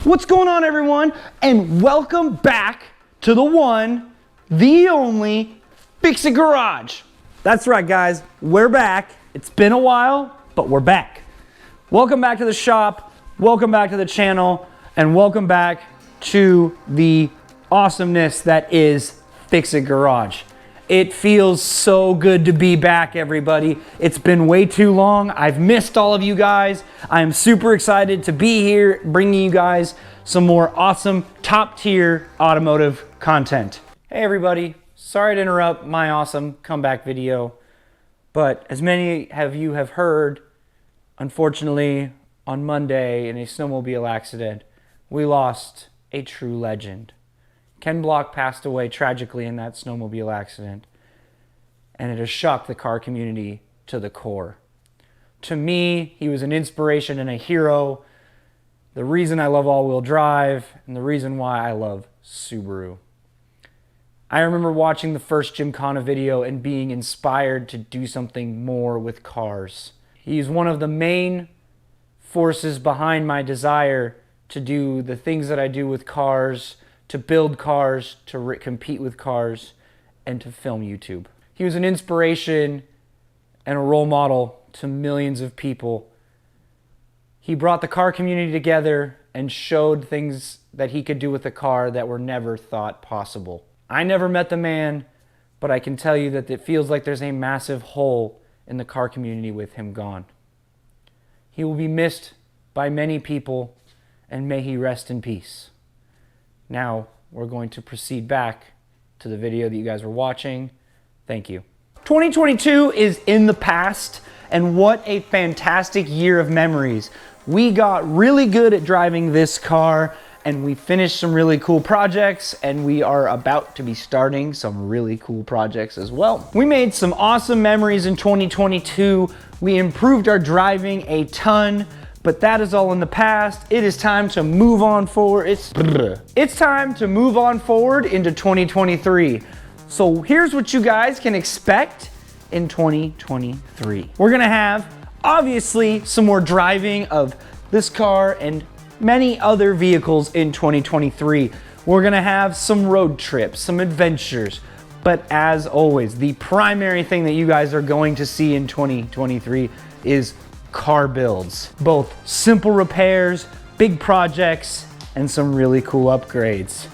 What's going on, everyone? And welcome back to the one, the only Fix-It Garage. That's right, guys. We're back. It's been a while, but we're back. Welcome back to the shop. Welcome back to the channel. And welcome back to the awesomeness that is Fix-It Garage. It feels so good to be back, everybody. It's been way too long. I've missed all of you guys. I'm super excited to be here bringing you guys some more awesome top tier automotive content. Hey everybody, sorry to interrupt my awesome comeback video, but as many of you have heard, unfortunately on Monday in a snowmobile accident, we lost a true legend. Ken Block passed away tragically in that snowmobile accident, and it has shocked the car community to the core. To me, he was an inspiration and a hero, the reason I love all-wheel drive, and the reason why I love Subaru. I remember watching the first Gymkhana video and being inspired to do something more with cars. He's one of the main forces behind my desire to do the things that I do with cars, to build cars, to compete with cars, and to film YouTube. He was an inspiration and a role model to millions of people. He brought the car community together and showed things that he could do with a car that were never thought possible. I never met the man, but I can tell you that it feels like there's a massive hole in the car community with him gone. He will be missed by many people, and may he rest in peace. Now, we're going to proceed back to the video that you guys were watching. Thank you. 2022 is in the past, and what a fantastic year of memories. We got really good at driving this car, and we finished some really cool projects, and we are about to be starting some really cool projects as well. We made some awesome memories in 2022. We improved our driving a ton. But that is all in the past. It is time to move on forward. It's time to move on forward into 2023. So here's what you guys can expect in 2023. We're gonna have, obviously, some more driving of this car and many other vehicles in 2023. We're gonna have some road trips, some adventures. But as always, the primary thing that you guys are going to see in 2023 is car builds, both simple repairs, big projects, and some really cool upgrades.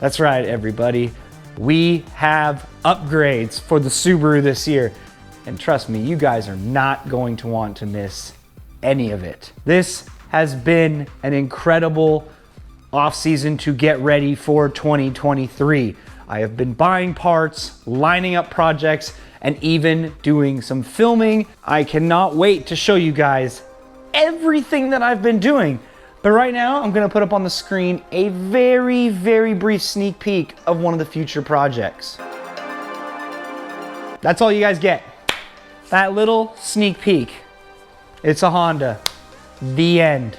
That's right, everybody. We have upgrades for the Subaru this year. And trust me, you guys are not going to want to miss any of it. This has been an incredible off-season to get ready for 2023. I have been buying parts, lining up projects, and even doing some filming. I cannot wait to show you guys everything that I've been doing. But right now, I'm gonna put up on the screen a very, very brief sneak peek of one of the future projects. That's all you guys get. That little sneak peek. It's a Honda. The end.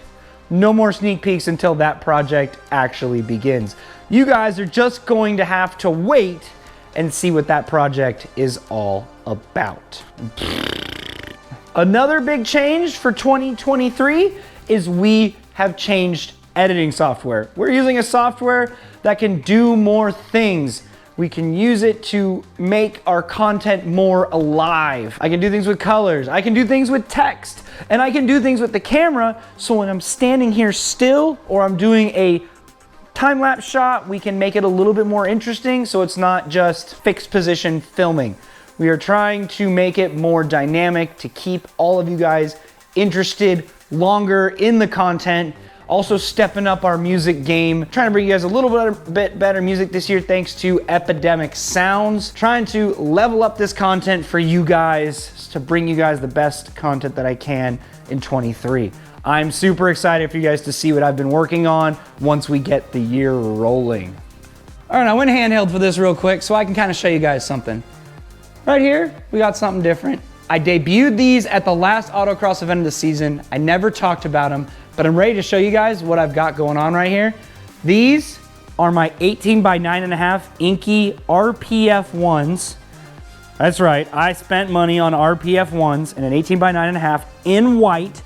No more sneak peeks until that project actually begins. You guys are just going to have to wait and see what that project is all about. Another big change for 2023 is we have changed editing software. We're using a software that can do more things. We can use it to make our content more alive. I can do things with colors, I can do things with text, and I can do things with the camera, so when I'm standing here still or I'm doing a time-lapse shot, we can make it a little bit more interesting so it's not just fixed position filming. We are trying to make it more dynamic to keep all of you guys interested longer in the content. Also stepping up our music game, trying to bring you guys a little bit better music this year thanks to Epidemic Sounds. Trying to level up this content for you guys to bring you guys the best content that I can in 23. I'm super excited for you guys to see what I've been working on once we get the year rolling. All right, I went handheld for this real quick so I can kind of show you guys something. Right here, we got something different. I debuted these at the last autocross event of the season. I never talked about them, but I'm ready to show you guys what I've got going on right here. These are my 18 by 9.5 Inky RPF ones. That's right, I spent money on RPF ones and an 18 by 9.5 in white.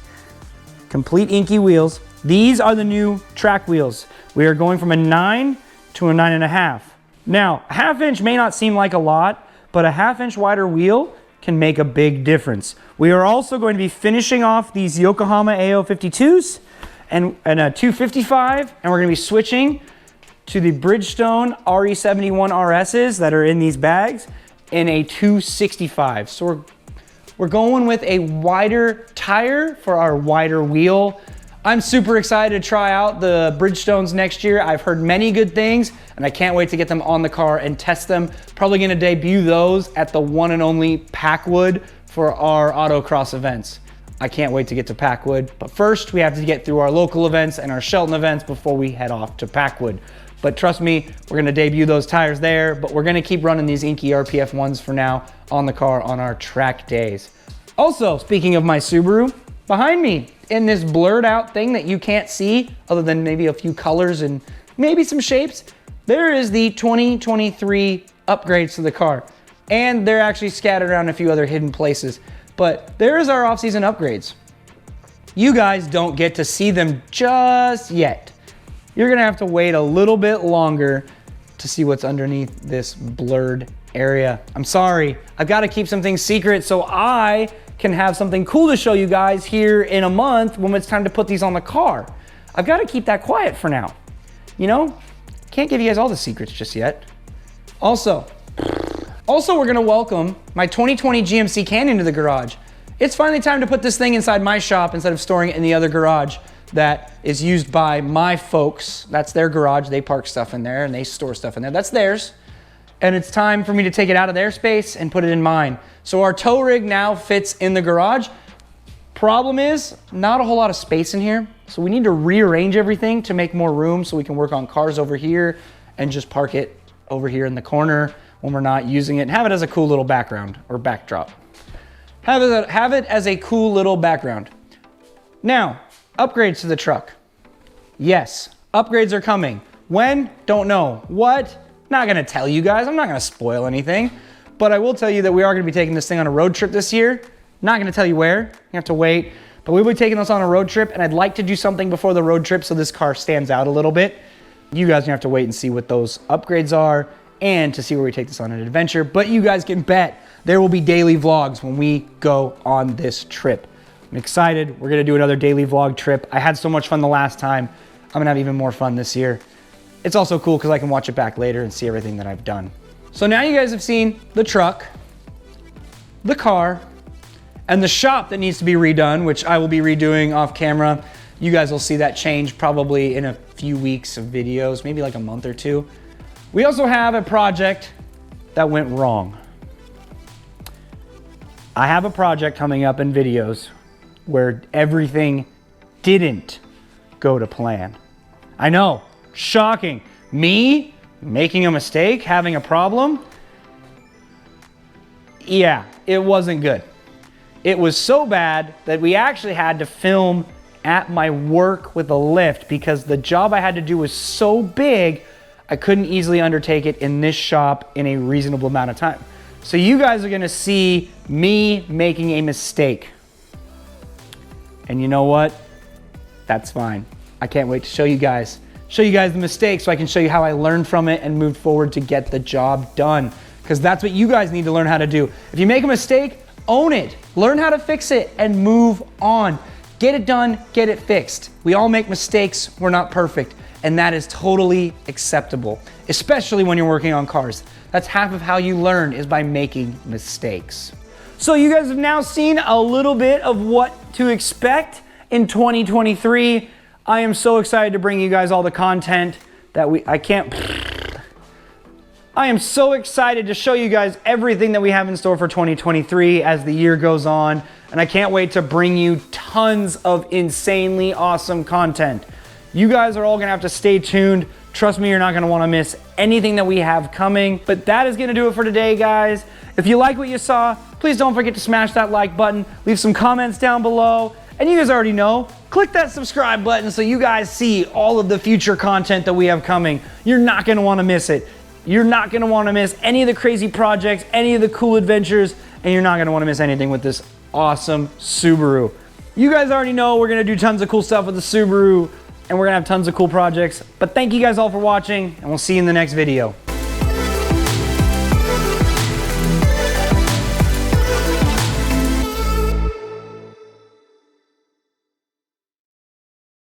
Complete Inky wheels. These are the new track wheels. We are going from a 9 to a 9.5. Now, a 1/2 inch may not seem like a lot, but a 1/2 inch wider wheel can make a big difference. We are also going to be finishing off these Yokohama AO52s and a 255, and we're gonna be switching to the Bridgestone RE71 RSs that are in these bags in a 265. So we're going with a wider tire for our wider wheel. I'm super excited to try out the Bridgestones next year. I've heard many good things, and I can't wait to get them on the car and test them. Probably gonna debut those at the one and only Packwood for our autocross events. I can't wait to get to Packwood, but first we have to get through our local events and our Shelton events before we head off to Packwood. But trust me, we're gonna debut those tires there, but we're gonna keep running these Inky RPF ones for now on the car on our track days. Also, speaking of my Subaru, behind me in this blurred out thing that you can't see other than maybe a few colors and maybe some shapes, there is the 2023 upgrades to the car. And they're actually scattered around a few other hidden places. But there is our off-season upgrades. You guys don't get to see them just yet. You're gonna have to wait a little bit longer to see what's underneath this blurred area. I'm sorry, I've got to keep some things secret so I can have something cool to show you guys here in a month when it's time to put these on the car. I've got to keep that quiet for now. You know, can't give you guys all the secrets just yet. Also, we're gonna welcome my 2020 GMC Canyon to the garage. It's finally time to put this thing inside my shop instead of storing it in the other garage that is used by my folks. That's their garage. They park stuff in there and they store stuff in there. That's theirs. And it's time for me to take it out of their space and put it in mine. So our tow rig now fits in the garage. Problem is, not a whole lot of space in here. So we need to rearrange everything to make more room so we can work on cars over here and just park it over here in the corner when we're not using it and have it as a cool little background or backdrop. Have it as a cool little background. Now, upgrades to the truck. Yes, upgrades are coming. When? Don't know. What? Not gonna tell you guys. I'm not gonna spoil anything. But I will tell you that we are gonna be taking this thing on a road trip this year. Not gonna tell you where. You have to wait. But we'll be taking this on a road trip, and I'd like to do something before the road trip so this car stands out a little bit. You guys are gonna have to wait and see what those upgrades are and to see where we take this on an adventure. But you guys can bet there will be daily vlogs when we go on this trip. I'm excited. We're gonna do another daily vlog trip. I had so much fun the last time. I'm gonna have even more fun this year. It's also cool because I can watch it back later and see everything that I've done. So now you guys have seen the truck, the car, and the shop that needs to be redone, which I will be redoing off camera. You guys will see that change probably in a few weeks of videos, maybe like a month or two. We also have a project that went wrong. I have a project coming up in videos where everything didn't go to plan. I know, shocking. Me making a mistake, having a problem. Yeah, it wasn't good. It was so bad that we actually had to film at my work with a lift because the job I had to do was so big, I couldn't easily undertake it in this shop in a reasonable amount of time. So you guys are gonna see me making a mistake. And you know what? That's fine. I can't wait to show you guys the mistake so I can show you how I learned from it and moved forward to get the job done. Because that's what you guys need to learn how to do. If you make a mistake, own it. Learn how to fix it and move on. Get it done, get it fixed. We all make mistakes, we're not perfect. And that is totally acceptable, especially when you're working on cars. That's half of how you learn is by making mistakes. So you guys have now seen a little bit of what to expect in 2023. I am so excited to bring you guys all the content that I am so excited to show you guys everything that we have in store for 2023 as the year goes on. And I can't wait to bring you tons of insanely awesome content. You guys are all gonna have to stay tuned. Trust me, you're not gonna wanna miss anything that we have coming. But that is gonna do it for today, guys. If you like what you saw, please don't forget to smash that like button, leave some comments down below. And you guys already know, click that subscribe button so you guys see all of the future content that we have coming. You're not gonna wanna miss it. You're not gonna wanna miss any of the crazy projects, any of the cool adventures, and you're not gonna wanna miss anything with this awesome Subaru. You guys already know we're gonna do tons of cool stuff with the Subaru, and we're gonna have tons of cool projects. But thank you guys all for watching, and we'll see you in the next video.